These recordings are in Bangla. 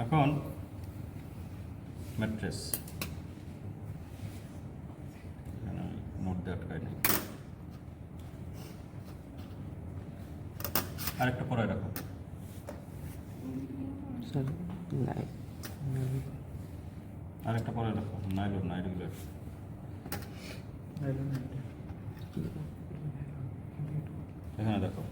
এখন ম্যাট্রেস নোট দিয়ে আটকায় নেই, আরেকটা পরে রাখো। আরেকটা পরে রাখো, নাইলন নাইলন এখানে দেখো।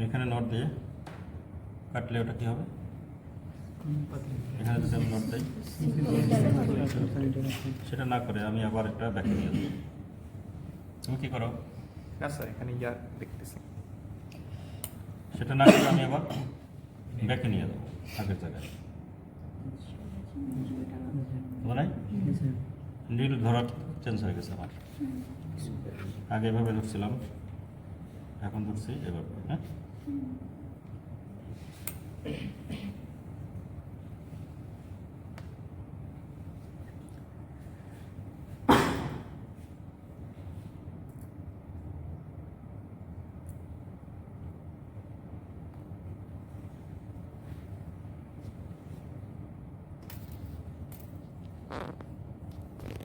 এখানে নট দিয়ে কাটলে ওটা কি হবে? এখানে যদি আমি নট দিই, সেটা না করে আমি আবার একটা ব্যাকে নিয়ে দেবো। তুমি কি করো? স্যার এখানে ইয়া দেখতেছি, সেটা না করে আমি আবার ব্যাকে নিয়ে দেবো আগের জায়গায়। নাই নীল ধরার চেঞ্জ হয়ে গেছে আমার। আগে এভাবে ধরছিলাম, এখন ধরছি এভাবে। হ্যাঁ,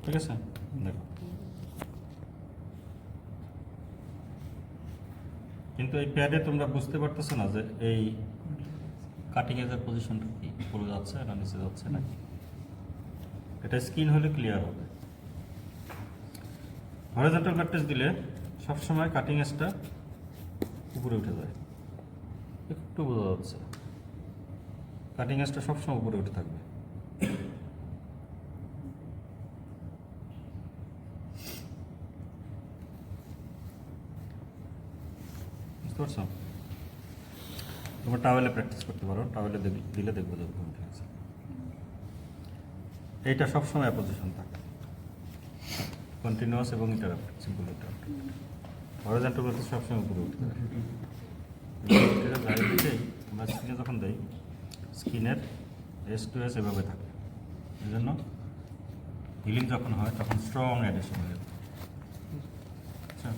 ঠিক আছে। দেখো, কিন্তু এই প্যাডে তোমরা বুঝতে পারতেছো না যে এই কাটিং এজের পজিশনটা কি, উপরে যাচ্ছে না নিচে যাচ্ছে নাকি। এটা স্কিন হলে ক্লিয়ার হবে। হরিজন্টাল ম্যাট্রেস দিলে সবসময় কাটিং এজটা উপরে উঠে যায়, একটু বোঝা যাচ্ছে। কাটিং এজটা সবসময় উপরে উঠে থাকবে। বুঝতে পারছো? তোমরা টাওয়েলে প্র্যাকটিস করতে পারো, টাওয়েলে দিলে দেখবো যে ঠিক আছে। এইটা সবসময় পজিশন থাকে, কন্টিনিউয়াস এবং interrupt, simple interrupt. Horizontal mattress সবসময় উপরে উঠতে থাকে। আমরা স্কিনে যখন দেই, স্কিনের এস টু এস এভাবে থাকে, এই জন্য হিলিং যখন হয় তখন স্ট্রং অ্যাডিশন হয়ে যায়। আচ্ছা,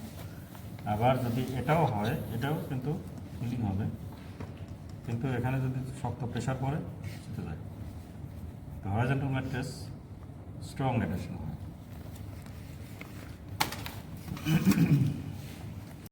আবার যদি এটাও হয়, এটাও কিন্তু হিলিং হবে, কিন্তু এখানে যদি শক্ত প্রেশার পড়ে সেটা যায়। তো হরিজন্টাল ম্যাট্রেস স্ট্রং অ্যাডিশন হয়।